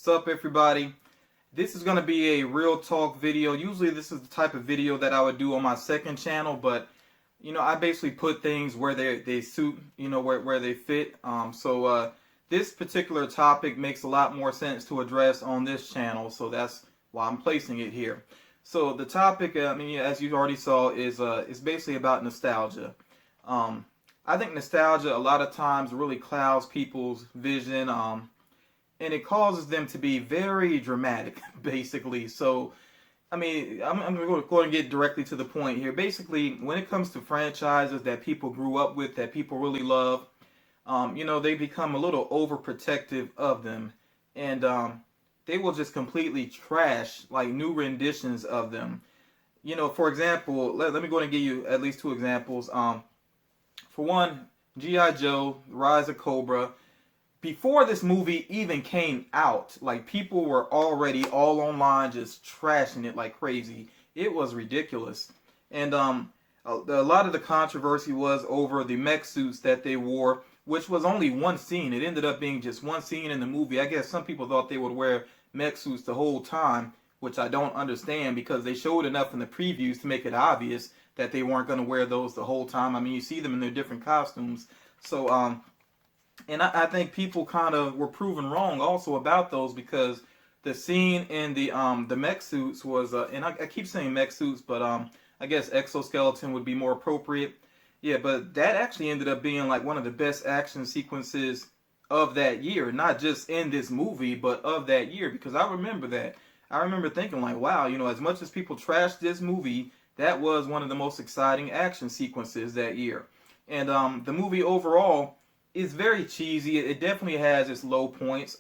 What's up, everybody? This is going to be a real talk video. Usually this is the type of video that I would do on my second channel, but I basically put things where they suit, where they fit. This particular topic makes a lot more sense to address on this channel, so that's why I'm placing it here. So the topic, as you already saw, is basically about nostalgia. I think nostalgia a lot of times really clouds people's vision, and it causes them to be very dramatic, basically. So, I'm going to go and get directly to the point here. Basically, when it comes to franchises that people grew up with, that people really love, they become a little overprotective of them, and they will just completely trash like new renditions of them. For example, let me go and give you at least two examples. For one, G.I. Joe, Rise of Cobra. Before this movie even came out, like, people were already all online just trashing it like crazy. It was ridiculous. And a lot of the controversy was over the mech suits that they wore, which was only one scene. It ended up being just one scene in the movie. I guess some people thought they would wear mech suits the whole time, which I don't understand, because they showed enough in the previews to make it obvious that they weren't going to wear those the whole time. You see them in their different costumes. So, and I think people kind of were proven wrong also about those, because the scene in the mech suits was, and I keep saying mech suits, but I guess exoskeleton would be more appropriate. Yeah, but that actually ended up being like one of the best action sequences of that year, not just in this movie, but of that year, because I remember that. I remember thinking like, wow, as much as people trashed this movie, that was one of the most exciting action sequences that year. And the movie overall is very cheesy. It definitely has its low points.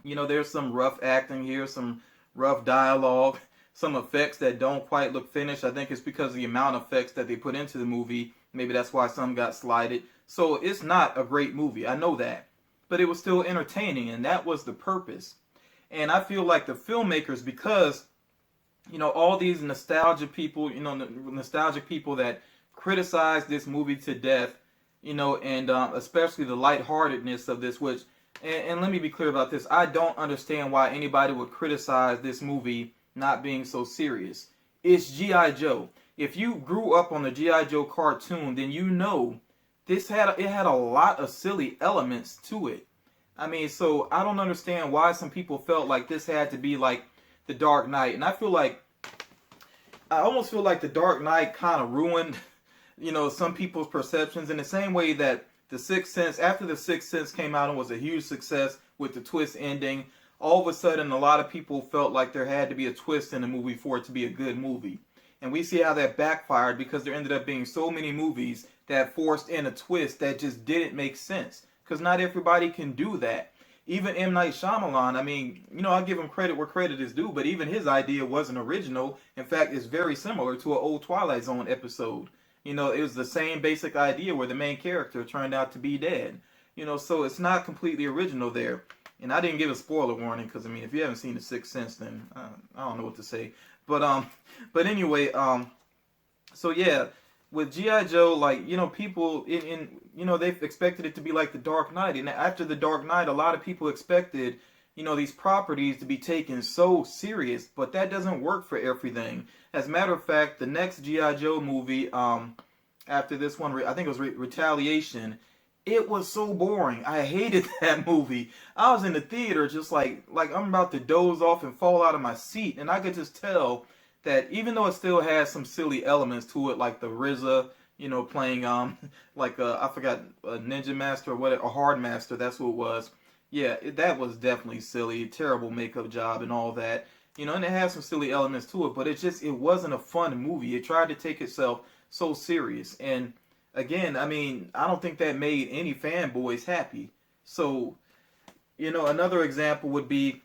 There's some rough acting here, some rough dialogue, some effects that don't quite look finished. I think it's because of the amount of effects that they put into the movie. Maybe that's why some got slighted. So it's not a great movie. I know that. But it was still entertaining, and that was the purpose. And I feel like the filmmakers, because all these nostalgic people, nostalgic people that criticize this movie to death, and especially the lightheartedness of this, which, and let me be clear about this, I don't understand why anybody would criticize this movie not being so serious. It's G.I. Joe. If you grew up on the G.I. Joe cartoon, then it had a lot of silly elements to it. So I don't understand why some people felt like this had to be like The Dark Knight. And I almost feel like The Dark Knight kind of ruined, some people's perceptions, in the same way that The Sixth Sense, after The Sixth Sense came out and was a huge success with the twist ending, all of a sudden a lot of people felt like there had to be a twist in the movie for it to be a good movie. And we see how that backfired, because there ended up being so many movies that forced in a twist that just didn't make sense. Because not everybody can do that. Even M. Night Shyamalan, I'll give him credit where credit is due, but even his idea wasn't original. In fact, it's very similar to an old Twilight Zone episode. It was the same basic idea where the main character turned out to be dead. So it's not completely original there. And I didn't give a spoiler warning, because if you haven't seen The Sixth Sense, then I don't know what to say. But anyway, so yeah, with G.I. Joe, people they've expected it to be like The Dark Knight. And after The Dark Knight, a lot of people expected, these properties to be taken so serious, but that doesn't work for everything. As a matter of fact, the next G.I. Joe movie, after this one, I think it was Retaliation, it was so boring. I hated that movie. I was in the theater just like I'm about to doze off and fall out of my seat, and I could just tell that even though it still has some silly elements to it, like the RZA, playing I forgot, a Ninja Master or what, a Hard Master, that's what it was. Yeah, that was definitely silly, terrible makeup job and all that. And it has some silly elements to it, but it wasn't a fun movie. It tried to take itself so serious, and again, I don't think that made any fanboys happy. So, another example would be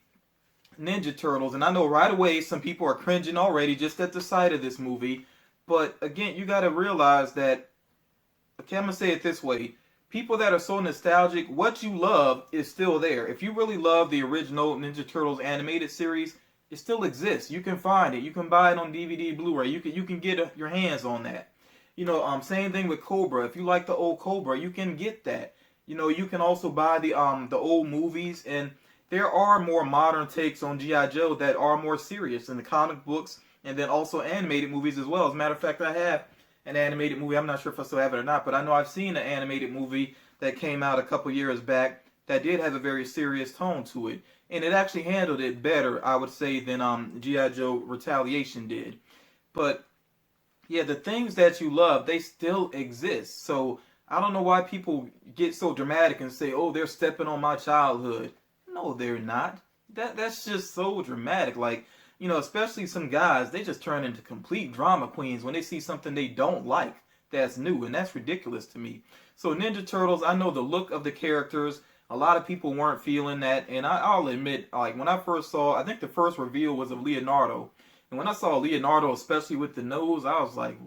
Ninja Turtles. And I know right away some people are cringing already just at the sight of this movie. But again, you got to realize that, okay, I'm going to say it this way. People that are so nostalgic, what you love is still there. If you really love the original Ninja Turtles animated series, it still exists. You can find it. You can buy it on DVD, Blu-ray. You can get your hands on that. Same thing with Cobra. If you like the old Cobra, you can get that. You can also buy the old movies, and there are more modern takes on G.I. Joe that are more serious in the comic books, and then also animated movies as well. As a matter of fact, I have an animated movie. I'm not sure if I still have it or not, but I know I've seen an animated movie that came out a couple years back that did have a very serious tone to it. And it actually handled it better, I would say, than G.I. Joe Retaliation did. But yeah, the things that you love, they still exist. So I don't know why people get so dramatic and say, oh, they're stepping on my childhood. No, they're not. That's just so dramatic. Like, you know, especially some guys, they just turn into complete drama queens when they see something they don't like that's new, and that's ridiculous to me. So Ninja Turtles, I know the look of the characters, a lot of people weren't feeling that, and I'll admit, like, when I first saw, I think the first reveal was of Leonardo, and when I saw Leonardo, especially with the nose, I was like,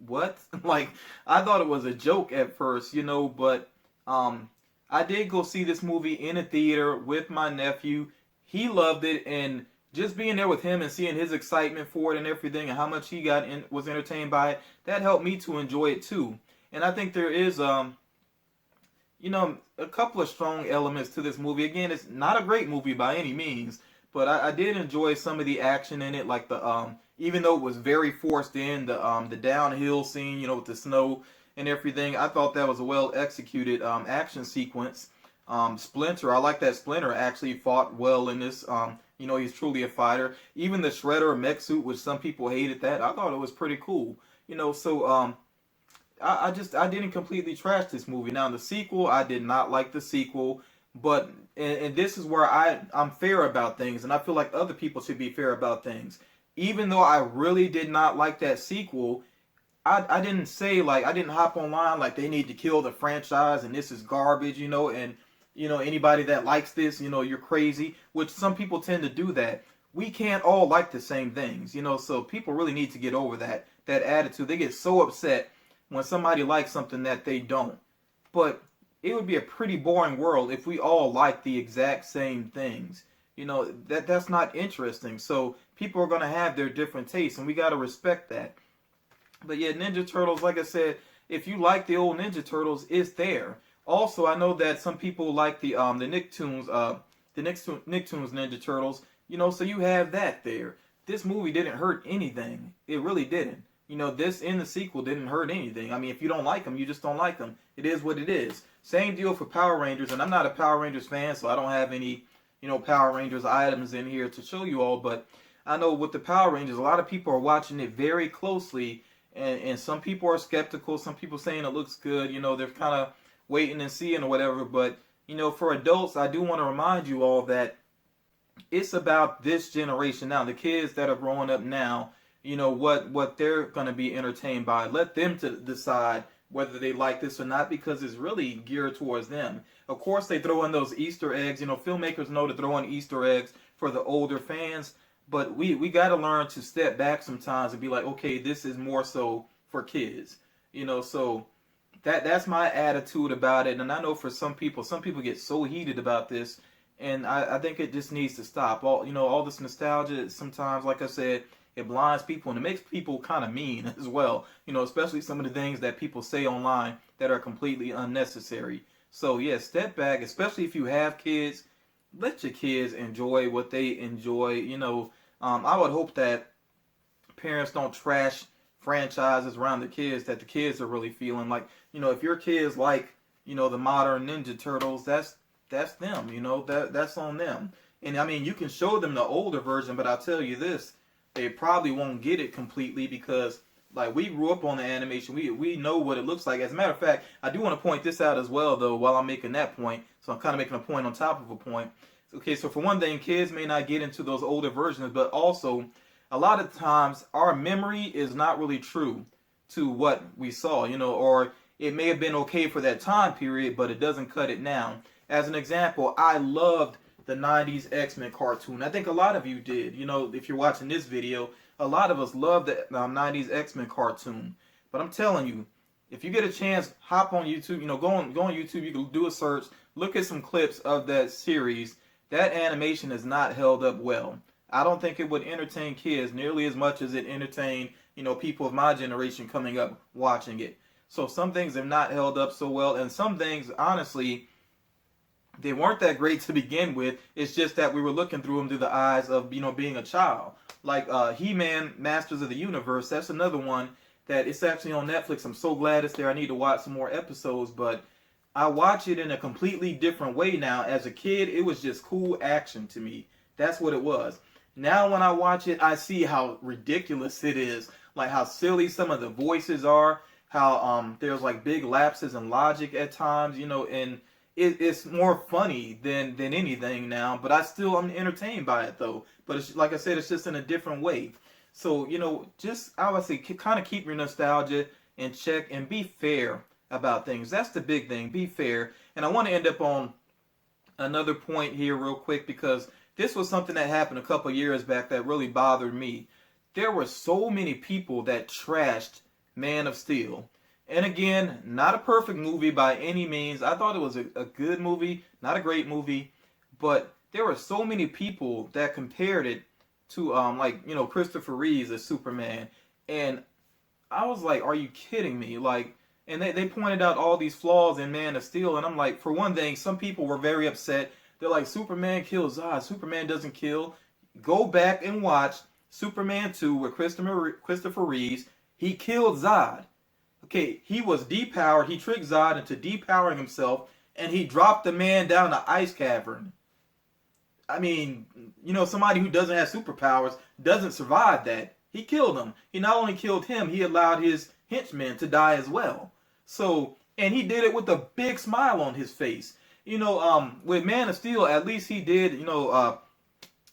what? Like, I thought it was a joke at first, you know, but I did go see this movie in a theater with my nephew. He loved it, and just being there with him and seeing his excitement for it and everything, and how much he was entertained by it, that helped me to enjoy it too. And I think there is, you know, a couple of strong elements to this movie. Again, it's not a great movie by any means, but I did enjoy some of the action in it, like the even though it was very forced in, the downhill scene, you know, with the snow and everything. I thought that was a well executed action sequence. Splinter, I like that Splinter actually fought well in this. You know, he's truly a fighter. Even the Shredder mech suit, which some people hated that, I thought it was pretty cool. You know, so I didn't completely trash this movie. Now the sequel, I did not like the sequel, but and this is where I'm fair about things, and I feel like other people should be fair about things. Even though I really did not like that sequel, I didn't say, like, I didn't hop online like they need to kill the franchise and this is garbage, you know, and you know, anybody that likes this, you know, you're crazy, which some people tend to do that. We can't all like the same things, you know, so people really need to get over that attitude. They get so upset when somebody likes something that they don't. But it would be a pretty boring world if we all like the exact same things. You know, that's not interesting. So people are going to have their different tastes, and we got to respect that. But yeah, Ninja Turtles, like I said, if you like the old Ninja Turtles, it's there. Also, I know that some people like the Nicktoons Ninja Turtles, you know, so you have that there. This movie didn't hurt anything. It really didn't. You know, this in the sequel didn't hurt anything. I mean, if you don't like them, you just don't like them. It is what it is. Same deal for Power Rangers, and I'm not a Power Rangers fan, so I don't have any, you know, Power Rangers items in here to show you all, but I know with the Power Rangers, a lot of people are watching it very closely, and some people are skeptical, some people saying it looks good, you know, they're kind of waiting and seeing or whatever. But you know, for adults, I do want to remind you all that it's about this generation now, the kids that are growing up now, you know, what they're going to be entertained by. Let them to decide whether they like this or not, because it's really geared towards them. Of course, they throw in those Easter eggs. You know, filmmakers know to throw in Easter eggs for the older fans, but we got to learn to step back sometimes and be like, okay, this is more so for kids, you know. So that's my attitude about it. And I know for some people get so heated about this, and I think it just needs to stop. All this nostalgia, sometimes, like I said, it blinds people, and it makes people kind of mean as well. You know, especially some of the things that people say online that are completely unnecessary. So yeah, step back, especially if you have kids. Let your kids enjoy what they enjoy. You know, I would hope that parents don't trash franchises around the kids that the kids are really feeling. Like, you know, if your kids like, you know, the modern Ninja Turtles, that's them. You know, that's on them. And I mean, you can show them the older version, but I'll tell you this, they probably won't get it completely, because like, we grew up on the animation. We know what it looks like. As a matter of fact, I do want to point this out as well, though, while I'm making that point. So I'm kind of making a point on top of a point. Okay, so for one thing, kids may not get into those older versions, but also, a lot of times, our memory is not really true to what we saw, you know, or it may have been okay for that time period, but it doesn't cut it now. As an example, I loved the 90s X-Men cartoon. I think a lot of you did. You know, if you're watching this video, a lot of us love the 90s X-Men cartoon. But I'm telling you, if you get a chance, hop on YouTube. You know, go on YouTube. You can do a search. Look at some clips of that series. That animation is not held up well. I don't think it would entertain kids nearly as much as it entertained, you know, people of my generation coming up watching it. So some things have not held up so well, and some things, honestly, they weren't that great to begin with. It's just that we were looking through them through the eyes of, being a child. Like He-Man, Masters of the Universe. That's another one that it's actually on Netflix. I'm so glad it's there. I need to watch some more episodes, but I watch it in a completely different way now. As a kid, it was just cool action to me. That's what it was. Now when I watch it, I see how ridiculous it is. Like how silly some of the voices are. How there's like big lapses in logic at times, and it's more funny than anything now. But I'm entertained by it though. But it's, like I said, it's just in a different way. So just I would say kind of keep your nostalgia in check and be fair about things. That's the big thing. Be fair. And I want to end up on another point here real quick, because this was something that happened a couple years back that really bothered me. There were so many people that trashed Man of Steel. And again, not a perfect movie by any means. I thought it was a good movie, not a great movie, but there were so many people that compared it to Christopher Reeves as Superman, and I was like, are you kidding me? Like, and they pointed out all these flaws in Man of Steel, and I'm like, for one thing, some people were very upset. They're like, Superman kills Zod. Superman doesn't kill. Go back and watch Superman 2 with Christopher Reeves. He killed Zod. Okay, he was depowered. He tricked Zod into depowering himself, and he dropped the man down the ice cavern. I mean, somebody who doesn't have superpowers doesn't survive that. He killed him. He not only killed him, he allowed his henchmen to die as well. So, and he did it with a big smile on his face. With Man of Steel, at least he did,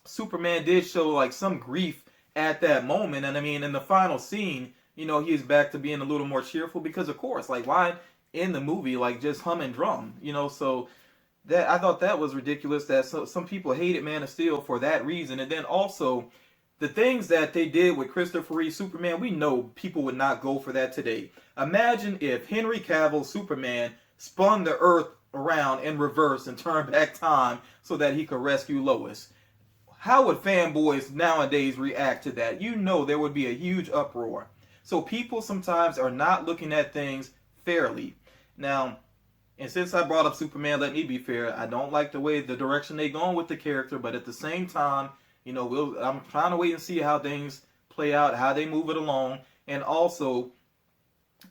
Superman did show like some grief at that moment. And I mean, in the final scene, he's back to being a little more cheerful because, of course, like why in the movie, like just hum and drum, so that I thought that was ridiculous that some people hated Man of Steel for that reason. And then also the things that they did with Christopher Reeve Superman, we know people would not go for that today. Imagine if Henry Cavill Superman spun the earth around in reverse and turned back time so that he could rescue Lois. How would fanboys nowadays react to that? There would be a huge uproar. So people sometimes are not looking at things fairly. Now, and since I brought up Superman, let me be fair. I don't like the direction they're going with the character, but at the same time, I'm trying to wait and see how things play out, how they move it along. And also,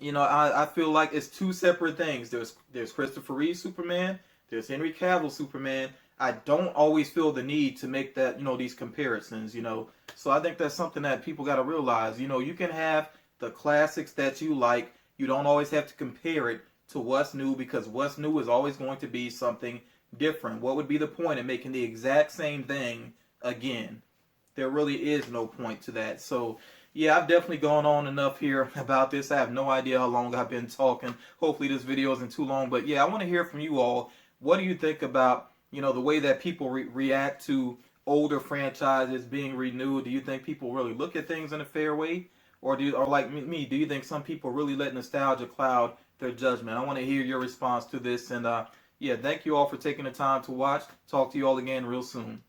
I feel like it's two separate things. There's Christopher Reeve Superman, there's Henry Cavill Superman. I don't always feel the need to make that, these comparisons, So I think that's something that people got to realize. You can have the classics that you like. You don't always have to compare it to what's new, because what's new is always going to be something different. What would be the point in making the exact same thing again? There really is no point to that. So yeah, I've definitely gone on enough here about this. I have no idea how long I've been talking. Hopefully this video isn't too long, but yeah, I want to hear from you all. What do you think about the way that people react to older franchises being renewed? Do you think people really look at things in a fair way, or like me, do you think some people really let nostalgia cloud their judgment? I want to hear your response to this. And yeah, thank you all for taking the time to watch. Talk to you all again real soon.